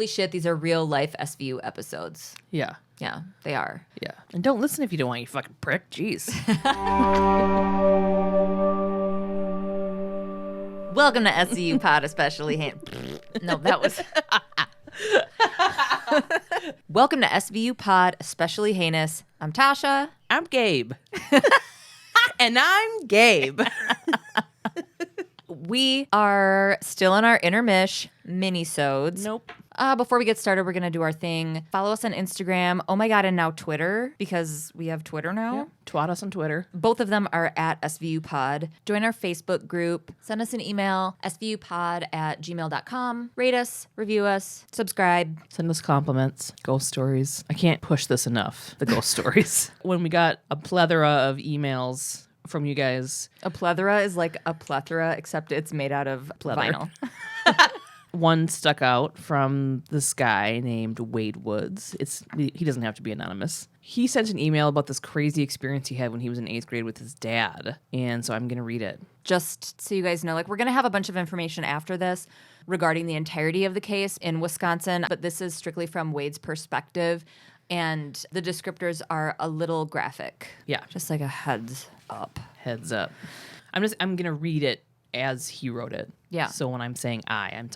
shit, these are real life SVU episodes. Yeah. Yeah, they are. Yeah. And don't listen if you don't want, you fucking prick. Jeez. Welcome to SVU Pod, especially No, that was... Welcome to SVU Pod, Especially Heinous. I'm Tasha. I'm Gabe. And I'm Gabe. We are still in our intermish minisodes. Nope. Before we get started, we're going to do our thing. Follow us on Instagram. Oh my God, and now Twitter, because we have Twitter now. Yeah. Twat us on Twitter. Both of them are at SVU Pod. Join our Facebook group. Send us an email, svupod@gmail.com. Rate us, review us, subscribe. Send us compliments, ghost stories. I can't push this enough, the ghost stories. When we got a plethora of emails from you guys. A plethora is like a plethora, except it's made out of vinyl. One stuck out from this guy named Wade Woods. He doesn't have to be anonymous. He sent an email about this crazy experience he had when he was in 8th grade with his dad. And so I'm going to read it. Just so you guys know, we're going to have a bunch of information after this regarding the entirety of the case in Wisconsin, but this is strictly from Wade's perspective, and the descriptors are a little graphic. Yeah. Just like a heads up. Heads up. I'm going to read it as he wrote it. Yeah. So when I'm saying I'm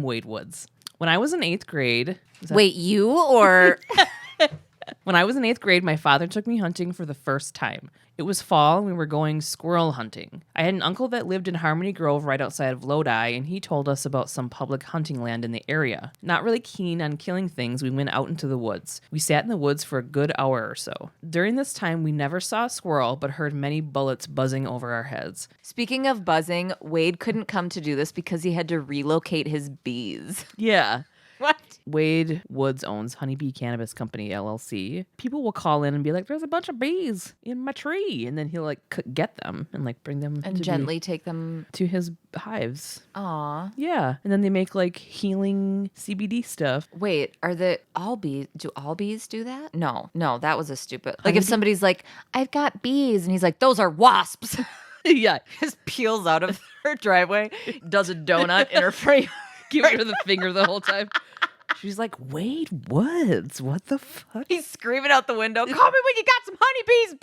Wade Woods. When I was in 8th grade. Wait, you or? When I was in 8th grade, my father took me hunting for the first time. It was fall and we were going squirrel hunting. I had an uncle that lived in Harmony Grove right outside of Lodi, and he told us about some public hunting land in the area. Not really keen on killing things, we went out into the woods. We sat in the woods for a good hour or so. During this time, we never saw a squirrel, but heard many bullets buzzing over our heads. Speaking of buzzing, Wade couldn't come to do this because he had to relocate his bees. Yeah. What? Wade Woods owns Honeybee Cannabis Company, LLC. People will call in and be like, there's a bunch of bees in my tree. And then he'll get them and bring them and gently take them to his hives. Aw. Yeah. And then they make healing CBD stuff. Wait, do all bees do that? No, that was a stupid. If somebody's like, I've got bees, and he's like, those are wasps. Yeah. Just peels out of her driveway, does a donut in her frame. Giving her the finger the whole time. She's like, Wade Woods, what the fuck? He's screaming out the window, call me when you got some honeybees,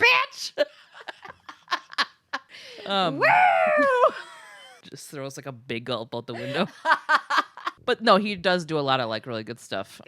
bitch! Woo! Just throws a big gulp out the window. But no, he does do a lot of really good stuff.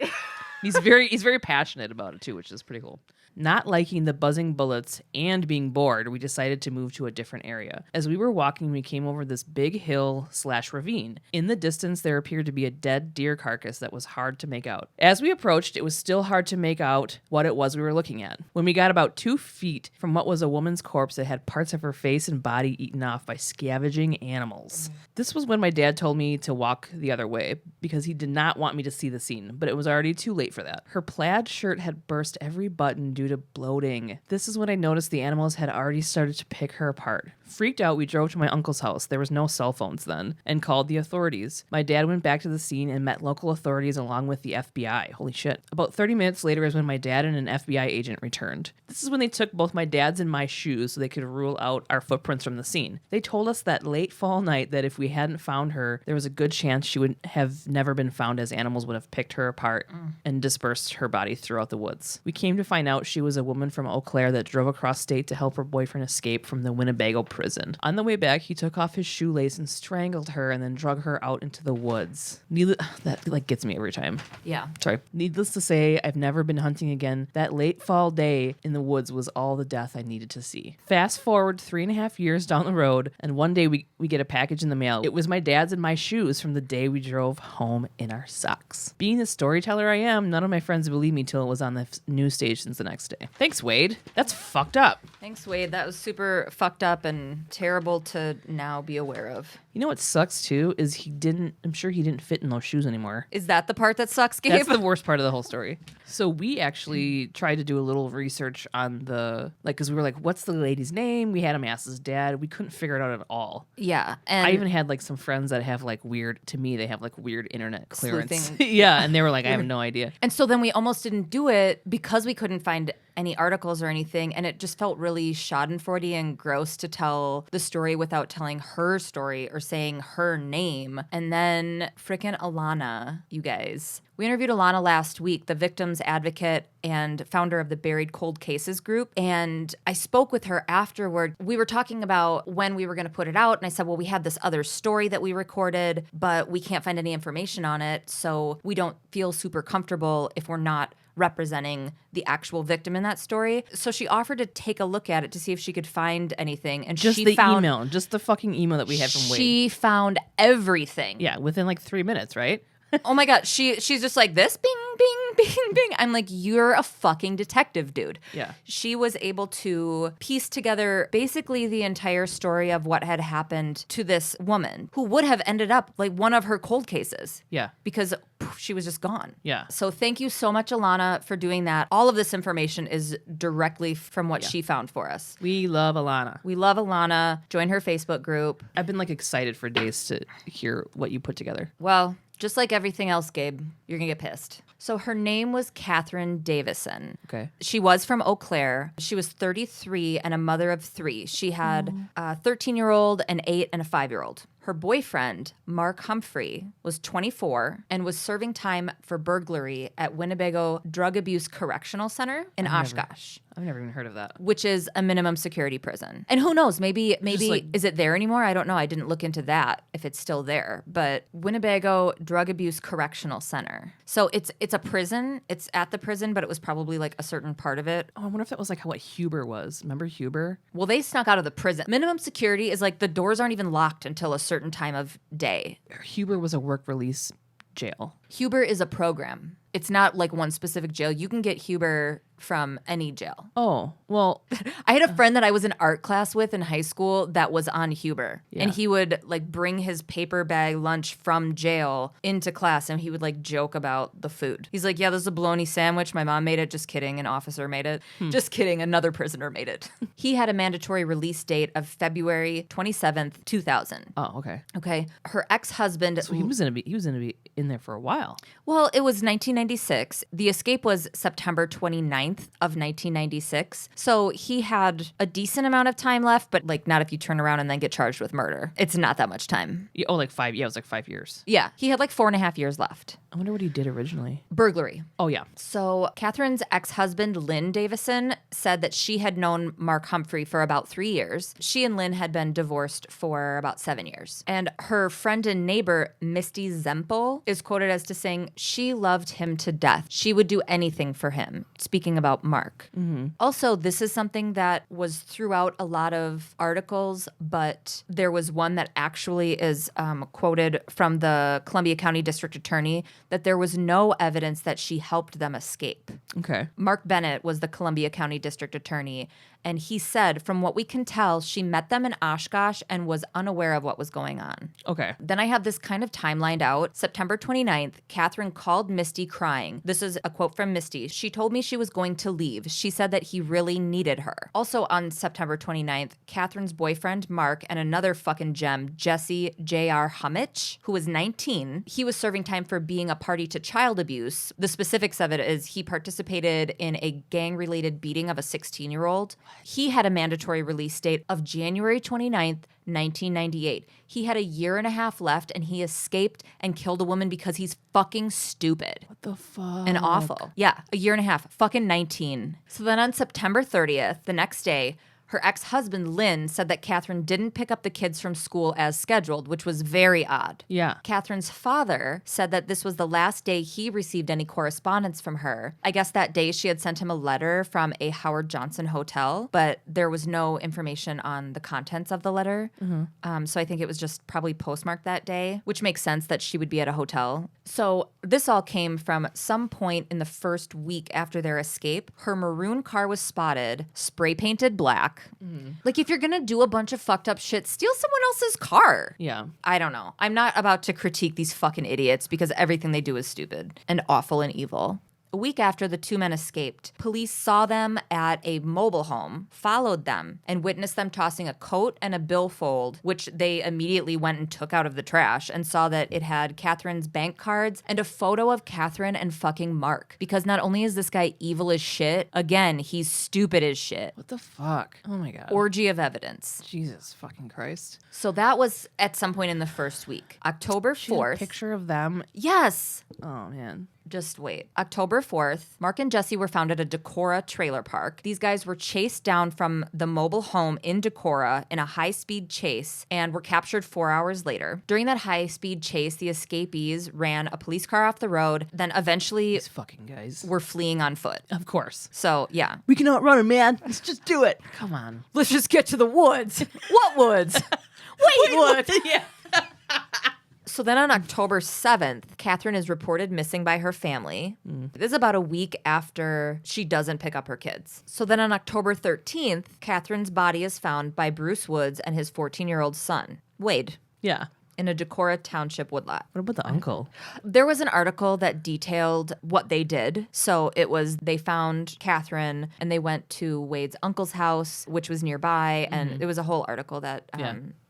He's very passionate about it too, which is pretty cool. Not liking the buzzing bullets and being bored, we decided to move to a different area. As we were walking, we came over this big hill/ravine. In the distance, there appeared to be a dead deer carcass that was hard to make out. As we approached, it was still hard to make out what it was we were looking at. When we got about 2 feet from what was a woman's corpse that had parts of her face and body eaten off by scavenging animals. This was when my dad told me to walk the other way because he did not want me to see the scene, but it was already too late for that. Her plaid shirt had burst every button due to bloating. This is when I noticed the animals had already started to pick her apart. Freaked out, we drove to my uncle's house. There was no cell phones then, and called the authorities. My dad went back to the scene and met local authorities along with the FBI. Holy shit. About 30 minutes later is when my dad and an FBI agent returned. This is when they took both my dad's and my shoes so they could rule out our footprints from the scene. They told us that late fall night that if we hadn't found her, there was a good chance she would have never been found, as animals would have picked her apart and dispersed her body throughout the woods. We came to find out she was a woman from Eau Claire that drove across state to help her boyfriend escape from the Winnebago prison. On the way back, he took off his shoelace and strangled her and then drug her out into the woods. That gets me every time. Yeah. Sorry. Needless to say, I've never been hunting again. That late fall day in the woods was all the death I needed to see. Fast forward 3.5 years down the road, and one day we get a package in the mail. It was my dad's and my shoes from the day we drove home in our socks. Being the storyteller I am, none of my friends believed me till it was on the news stations the next day. Thanks, Wade. That's fucked up. Thanks, Wade. That was super fucked up and terrible to now be aware of. You know what sucks too is I'm sure he didn't fit in those shoes anymore. Is that the part that sucks, Gabe? That's the worst part of the whole story. So we actually tried to do a little research on because we were like, what's the lady's name? We had him ask his dad. We couldn't figure it out at all. Yeah. And I even had some friends that have weird internet clearance. Sleuthing. Yeah. And they were like, I have no idea. And so then we almost didn't do it because we couldn't find any articles or anything, and it just felt really schadenfreude and gross to tell the story without telling her story or saying her name. And then frickin' Alana, you guys. We interviewed Alana last week, the victim's advocate and founder of the Buried Cold Cases group. And I spoke with her afterward. We were talking about when we were going to put it out. And I said, well, we had this other story that we recorded, but we can't find any information on it. So we don't feel super comfortable if we're not representing the actual victim in that story. So she offered to take a look at it to see if she could find anything. And Just she the found email. Just the fucking email that we had from Wade. She found everything. Yeah, within like 3 minutes, right? Oh my God. She's just like this, bing, bing, bing, bing. I'm like, you're a fucking detective, dude. Yeah. She was able to piece together basically the entire story of what had happened to this woman who would have ended up like one of her cold cases. Yeah. Because she was just gone. Yeah. So thank you so much, Alana, for doing that. All of this information is directly from what she found for us. We love Alana. We love Alana. Join her Facebook group. I've been like excited for days to hear what you put together. Well, just like everything else, Gabe, you're going to get pissed. So her name was Katherine Davison. Okay. She was from Eau Claire. She was 33 and a mother of 3. She had a 13-year-old, an 8, and a 5-year-old. Her boyfriend, Mark Humphrey, was 24 and was serving time for burglary at Winnebago Drug Abuse Correctional Center in Oshkosh. I've never even heard of that. Which is a minimum security prison. And who knows, maybe like- is it there anymore? I don't know. I didn't look into that if it's still there. But Winnebago Drug Abuse Correctional Center. So it's a prison. It's at the prison, but it was probably like a certain part of it. Oh, I wonder if that was like what Huber was. Remember Huber? Well, they snuck out of the prison. Minimum security is like the doors aren't even locked until a certain time of day. Huber was a work release jail. Huber is a program. It's not like one specific jail. You can get Huber from any jail. Oh, well, I had a friend that I was in art class with in high school that was on Huber. Yeah. And he would like bring his paper bag lunch from jail into class and he would like joke about the food. He's like, yeah, this is a bologna sandwich. My mom made it. Just kidding. An officer made it. Just kidding. Another prisoner made it. He had a mandatory release date of February 27th, 2000. oh, okay. Okay. Her ex-husband. So he was gonna be in there for a while. Well, it was 1996. The escape was September 29th of 1996. So he had a decent amount of time left, but like not if you turn around and then get charged with murder. It's not that much time. Yeah, oh, like 5. Yeah, it was like 5 years. Yeah, he had like 4.5 years left. I wonder what he did originally. Burglary. Oh, yeah. So Katherine's ex-husband, Lynn Davison, said that she had known Mark Humphrey for about 3 years. She and Lynn had been divorced for about 7 years. And her friend and neighbor, Misty Zempel, is quoted as to saying, she loved him to death. She would do anything for him. Speaking about Mark. Mm-hmm. Also, this is something that was throughout a lot of articles, but there was one that actually is quoted from the Columbia County District Attorney that there was no evidence that she helped them escape. Okay. Mark Bennett was the Columbia County District Attorney, and he said, from what we can tell, she met them in Oshkosh and was unaware of what was going on. Okay. Then I have this kind of timelined out. September 29th, Katherine called Misty crying. This is a quote from Misty. She told me she was going to leave. She said that he really needed her. Also on September 29th, Katherine's boyfriend, Mark, and another fucking gem, Jesse J.R. Hummitch, who was 19, he was serving time for being a party to child abuse. The specifics of it is he participated in a gang-related beating of a 16-year-old. He had a mandatory release date of January 29th, 1998. He had a year and a half left and he escaped and killed a woman because he's fucking stupid. What the fuck? And awful. Yeah, a year and a half. Fucking 19. So then on September 30th, the next day, her ex-husband, Lynn, said that Katherine didn't pick up the kids from school as scheduled, which was very odd. Yeah. Katherine's father said that this was the last day he received any correspondence from her. I guess that day she had sent him a letter from a Howard Johnson hotel, but there was no information on the contents of the letter. Mm-hmm. So I think it was just probably postmarked that day, which makes sense that she would be at a hotel. So this all came from some point in the first week after their escape. Her maroon car was spotted, spray painted black. Mm-hmm. Like, if you're gonna do a bunch of fucked up shit, steal someone else's car. Yeah. I don't know. I'm not about to critique these fucking idiots because everything they do is stupid and awful and evil. A week after the two men escaped, police saw them at a mobile home, followed them, and witnessed them tossing a coat and a billfold, which they immediately went and took out of the trash and saw that it had Katherine's bank cards and a photo of Katherine and fucking Mark. Because not only is this guy evil as shit, again, he's stupid as shit. What the fuck? Oh my God. Orgy of evidence. Jesus fucking Christ. So that was at some point in the first week. October She had a 4th. picture of them. Yes. Oh man. Just wait. October 4th, Mark and Jesse were found at a Decorah trailer park. These guys were chased down from the mobile home in Decorah in a high-speed chase and were captured 4 hours later. During that high-speed chase, the escapees ran a police car off the road, then eventually These fucking guys. were fleeing on foot. Of course. So, yeah. We can outrun him, man. Let's just do it. Come on. Let's just get to the woods. What woods? Wait, woods. Yeah. So then on October 7th, Katherine is reported missing by her family. This is about a week after she doesn't pick up her kids. So then on October 13th, Katherine's body is found by Bruce Woods and his 14-year-old son, Wade, Yeah. in a Decorah Township woodlot. What about the uncle? There was an article that detailed what they did. So it was they found Katherine and they went to Wade's uncle's house, which was nearby. And it was a whole article that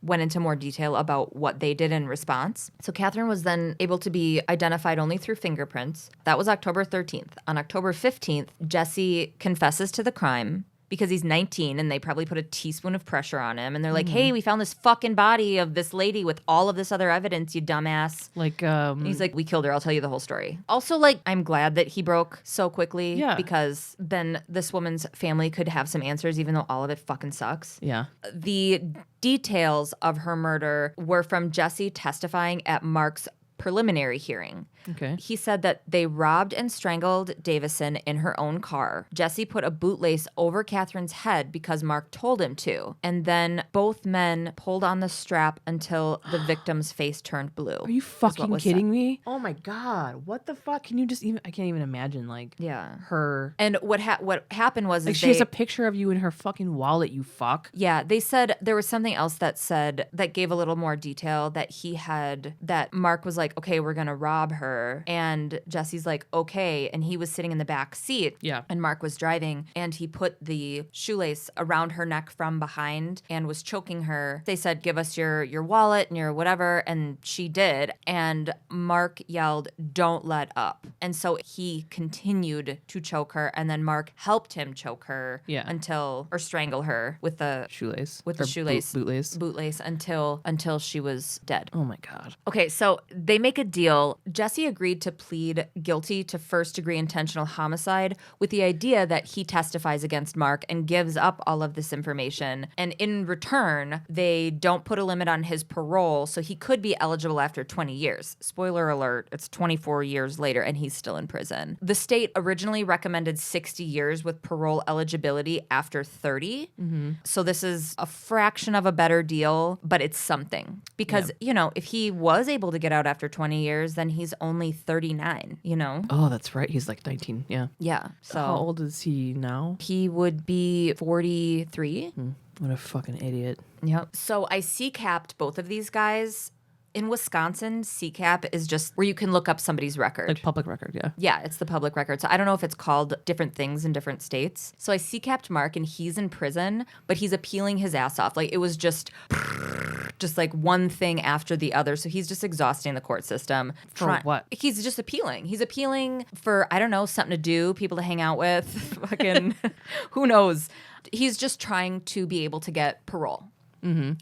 went into more detail about what they did in response. So Katherine was then able to be identified only through fingerprints. That was October 13th. On October 15th, Jesse confesses to the crime. Because he's 19 and they probably put a teaspoon of pressure on him. And they're like, hey, we found this fucking body of this lady with all of this other evidence, you dumbass. Like, And he's like, we killed her. I'll tell you the whole story. Also, like, I'm glad that he broke so quickly. Yeah. Because then this woman's family could have some answers, even though all of it fucking sucks. yeah. The details of her murder were from Jesse testifying at Mark's preliminary hearing. Okay. He said that they robbed and strangled Davison in her own car. Jesse put a bootlace over Katherine's head because Mark told him to. And then both men pulled on the strap until the victim's face turned blue. Are you fucking kidding me? Oh my God. What the fuck? Can you just even, I can't even imagine, like, Yeah. her. And what happened was Like, is she has a picture of you in her fucking wallet, you fuck. Yeah, they said there was something else that said that gave a little more detail that Mark was like, okay, we're gonna rob her. And Jesse's like, okay. And he was sitting in the back seat. Yeah. And Mark was driving and he put the shoelace around her neck from behind and was choking her. They said, give us your wallet and your whatever. And she did. And Mark yelled, don't let up. And so he continued to choke her. And then Mark helped him choke her or strangle her with the Shoelace. with the Or shoelace bootlace. until she was dead. Oh my God. Okay, so they make a deal. Jesse agreed to plead guilty to first-degree intentional homicide with the idea that he testifies against Mark and gives up all of this information. And in return, they don't put a limit on his parole, so he could be eligible after 20 years. Spoiler alert, it's 24 years later and he's still in prison. The state originally recommended 60 years with parole eligibility after 30. So this is a fraction of a better deal, but it's something. Because, if he was able to get out after 20 years, then he's only 39, Oh, that's right. He's like 19. Yeah. Yeah. So How old is he now? he would be 43. What a fucking idiot. Yep. So I C-capped both of these guys. In Wisconsin, C-cap is just where you can look up somebody's record. Like public record, yeah. Yeah, it's the public record. So I don't know if it's called different things in different states. So I C-capped Mark and he's in prison, but he's appealing his ass off. Like it was just like one thing after the other. So he's just exhausting the court system. For what? He's just appealing. He's appealing for, I don't know, something to do, people to hang out with, fucking, who knows. He's just trying to be able to get parole.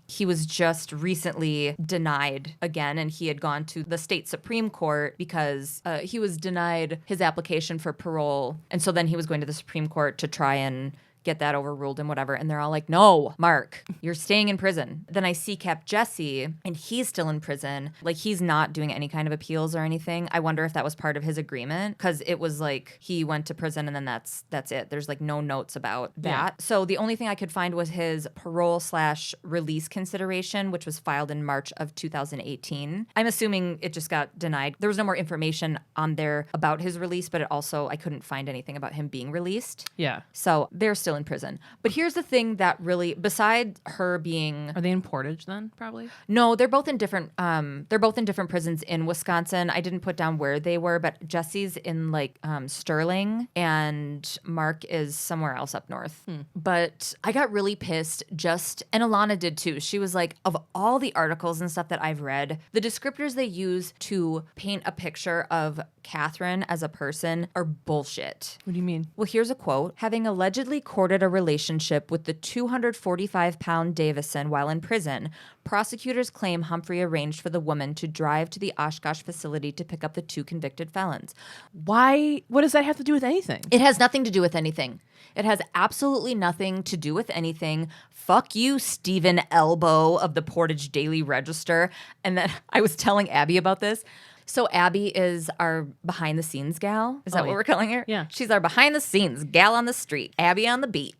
He was just recently denied again, and he had gone to the state Supreme Court because he was denied his application for parole. And so then he was going to the Supreme Court to try and get that overruled and whatever. And they're all like, no, Mark, you're staying in prison. Then I C-capped Jesse and he's still in prison. Like he's not doing any kind of appeals or anything. I wonder if that was part of his agreement because it was like he went to prison and then that's it. There's like no notes about that. Yeah. So the only thing I could find was his parole/release consideration, which was filed in March of 2018. I'm assuming it just got denied. There was no more information on there about his release, but I couldn't find anything about him being released. Yeah. So they're still still in prison. But here's the thing that really, besides her being, Are they in Portage then? Probably. no, they're both in different prisons in Wisconsin. I didn't put down where they were, but Jesse's in like Sterling and Mark is somewhere else up north. But I got really pissed and Alana did too. She was like, of all the articles and stuff that I've read, the descriptors they use to paint a picture of Katherine as a person are bullshit. What do you mean? Well, here's a quote. Having allegedly courted a relationship with the 245-pound Davison while in prison, prosecutors claim Humphrey arranged for the woman to drive to the Oshkosh facility to pick up the 2 convicted felons. Why? What does that have to do with anything? It has nothing to do with anything. It has absolutely nothing to do with anything. Fuck you, Stephen Elbow of the Portage Daily Register. And then I was telling Abby about this. So Abby is our behind the scenes gal. Is that what we're calling her? Yeah. She's our behind the scenes gal on the street. Abby on the beat.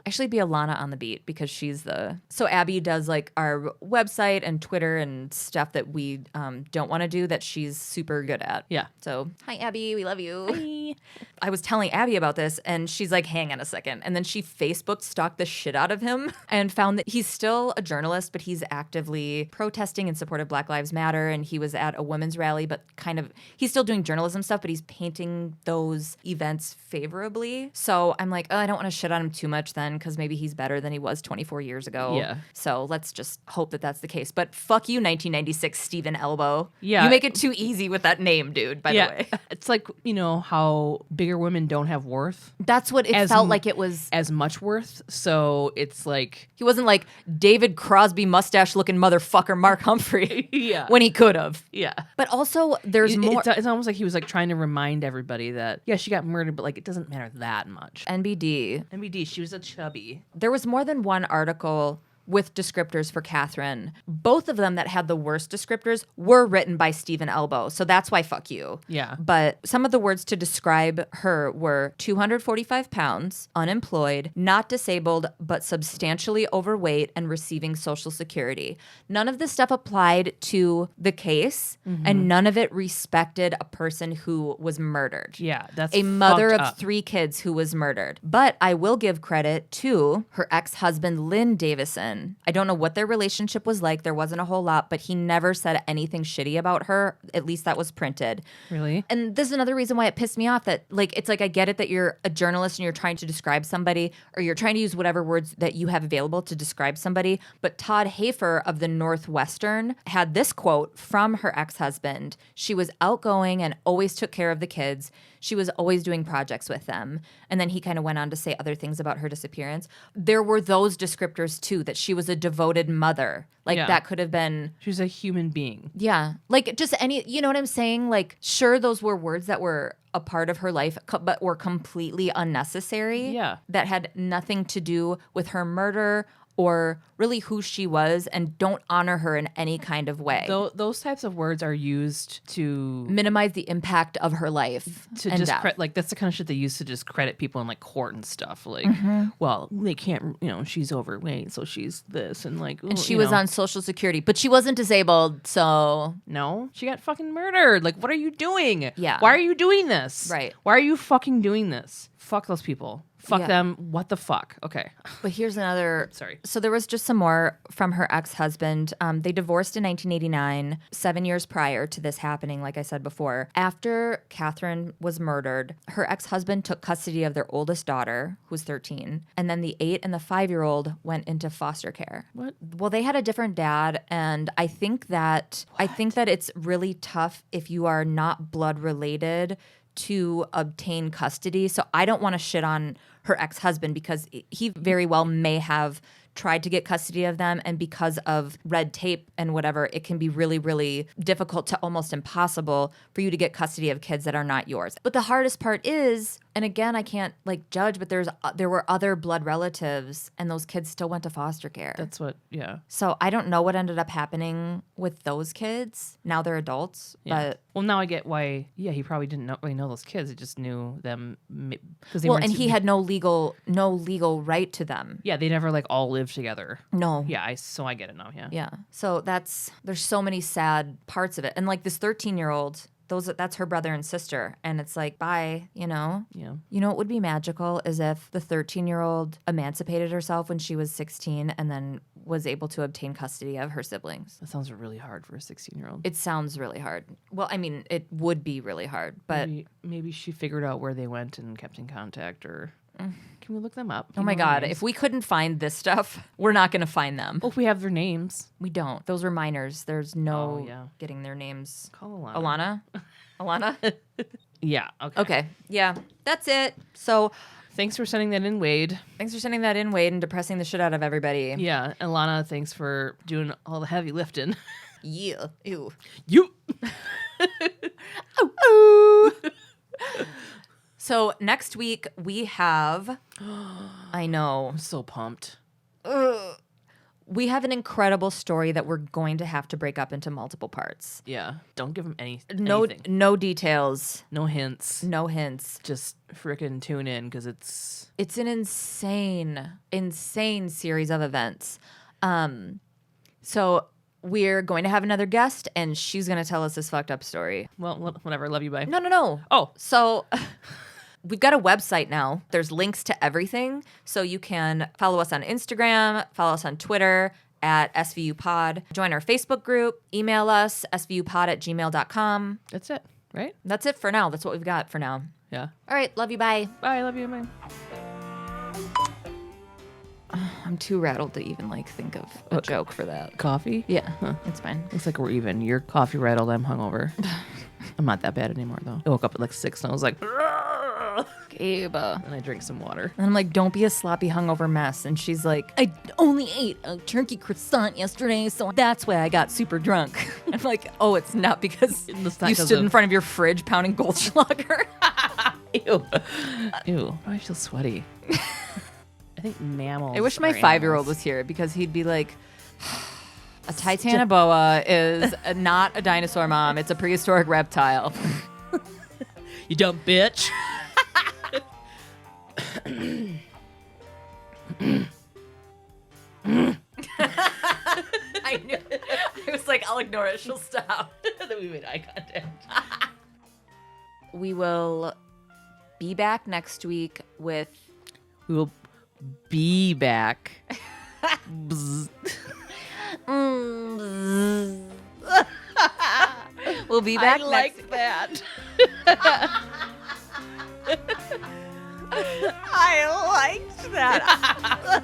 Actually be Alana on the beat because she's so Abby does like our website and Twitter and stuff that we don't want to do that she's super good at. Yeah. So hi Abby, we love you. Hi. I was telling Abby about this and she's like, hang on a second. And then she Facebook stalked the shit out of him and found that he's still a journalist, but he's actively protesting in support of Black Lives Matter. And he was at a women's rally, but he's still doing journalism stuff, but he's painting those events favorably. So I'm like, oh, I don't want to shit on him too much then because maybe he's better than he was 24 years ago. Yeah. So let's just hope that that's the case. But fuck you, 1996 Stephen Elbow. Yeah. You make it too easy with that name, dude, by the way. It's like, how bigger women don't have worth. That's what it felt like it was. As much worth. So it's like. He wasn't like David Crosby mustache-looking motherfucker Mark Humphrey. Yeah. When he could have. Yeah. But also, there's more. It's almost like he was like trying to remind everybody that, yeah, she got murdered, but like it doesn't matter that much. NBD. She was a chubby. There was more than one article with descriptors for Katherine. Both of them that had the worst descriptors were written by Stephen Elbow. So that's why fuck you. Yeah. But some of the words to describe her were 245 pounds, unemployed, not disabled, but substantially overweight and receiving Social Security. None of this stuff applied to the case, and none of it respected a person who was murdered. Yeah, that's a mother of fucked up. 3 kids who was murdered. But I will give credit to her ex-husband, Lynn Davison. I don't know what their relationship was like. There wasn't a whole lot, but he never said anything shitty about her. At least that was printed. Really? And this is another reason why it pissed me off that, like, it's like I get it that you're a journalist and you're trying to describe somebody or you're trying to use whatever words that you have available to describe somebody. But Todd Hafer of the Northwestern had this quote from her ex-husband. She was outgoing and always took care of the kids. She was always doing projects with them. And then he kind of went on to say other things about her disappearance. There were those descriptors too, that she was a devoted mother. Like that could have been. She was a human being. Yeah. Like just you know what I'm saying? Like, sure, those were words that were a part of her life, but were completely unnecessary. Yeah. That had nothing to do with her murder or really who she was, and don't honor her in any kind of way. Those types of words are used to minimize the impact of her life to and just death. like that's the kind of shit they use to discredit people in like court and stuff. Like, well, they can't, she's overweight, so she's this, and like, and she was on Social Security, but she wasn't disabled, so no, she got fucking murdered. Like, what are you doing? Yeah. Why are you doing this? Right. Why are you fucking doing this? Fuck those people. Fuck Yeah. them. What the fuck? Okay. But here's another. Sorry. So there was just some more from her ex-husband. They divorced in 1989, 7 years prior to this happening, like I said before. After Katherine was murdered, her ex-husband took custody of their oldest daughter, who was 13, and then the 8 and the 5-year-old went into foster care. What? Well, they had a different dad, and I think that it's really tough if you are not blood related to obtain custody. So I don't want to shit on her ex-husband because he very well may have tried to get custody of them, and because of red tape and whatever, it can be really, really difficult to almost impossible for you to get custody of kids that are not yours. But the hardest part is, and again, I can't like judge, but there were other blood relatives, and those kids still went to foster care. That's what. Yeah. So I don't know what ended up happening with those kids. Now they're adults, Yeah. but Well, now I get why. Yeah, he probably didn't really know those kids. He just knew them because they well, weren't. and he had no legal right to them. Yeah, they never like all lived together. No. Yeah, so I get it now. Yeah. Yeah. So there's so many sad parts of it. And like this 13-year-old, That's her brother and sister. And it's like, bye, you know? Yeah. You know what would be magical is if the 13-year-old emancipated herself when she was 16 and then was able to obtain custody of her siblings. That sounds really hard for a 16-year-old. It sounds really hard. Well, I mean, it would be really hard, but maybe she figured out where they went and kept in contact, or can we look them up? oh my God, if we couldn't find this stuff, we're not going to find them. Well, if we have their names. We don't. Those are minors. There's no yeah. getting their names. Call Alana. Alana? Yeah. Okay. Okay. Yeah, that's it. So Thanks for sending that in, Wade. thanks for sending that in, Wade, and depressing the shit out of everybody. Yeah. Alana, thanks for doing all the heavy lifting. Yeah. Ew. You. So next week we have, I know, I'm so pumped. we have an incredible story that we're going to have to break up into multiple parts. Yeah. Don't give them anything. No details, No hints. no hints. Just frickin' tune in because it's It's an insane series of events. So we're going to have another guest, and she's going to tell us this fucked up story. well, whatever. Love you. Bye. No. Oh, So we've got a website now. There's links to everything. So you can follow us on Instagram, follow us on Twitter at SVUpod, join our Facebook group, email us, svupod@gmail.com. that's it, right? That's it for now. That's what we've got for now. Yeah. All right. Love you. Bye. Bye. Love you. Bye. I'm too rattled to even think of a joke for that. Coffee? Yeah, Huh. it's fine. Looks like we're even. You're coffee rattled. I'm hungover. I'm not that bad anymore, though. I woke up at 6 and I was like, Gabe. and I drank some water. And I'm like, don't be a sloppy hungover mess. And she's like, I only ate a turkey croissant yesterday, so that's why I got super drunk. I'm like, oh, it's not because you stood in front of your fridge pounding Goldschlager. Ew. Ew. Oh, I feel sweaty. I think mammals. I wish my are 5-year-old animals. was here because he'd be like, a titanoboa is not a dinosaur, Mom. It's a prehistoric reptile. You dumb bitch. I knew. I was like, I'll ignore it. She'll stop. Then we made eye contact. We will be back next week with... We will be back. Bzz. We'll be back I next like that. I liked that.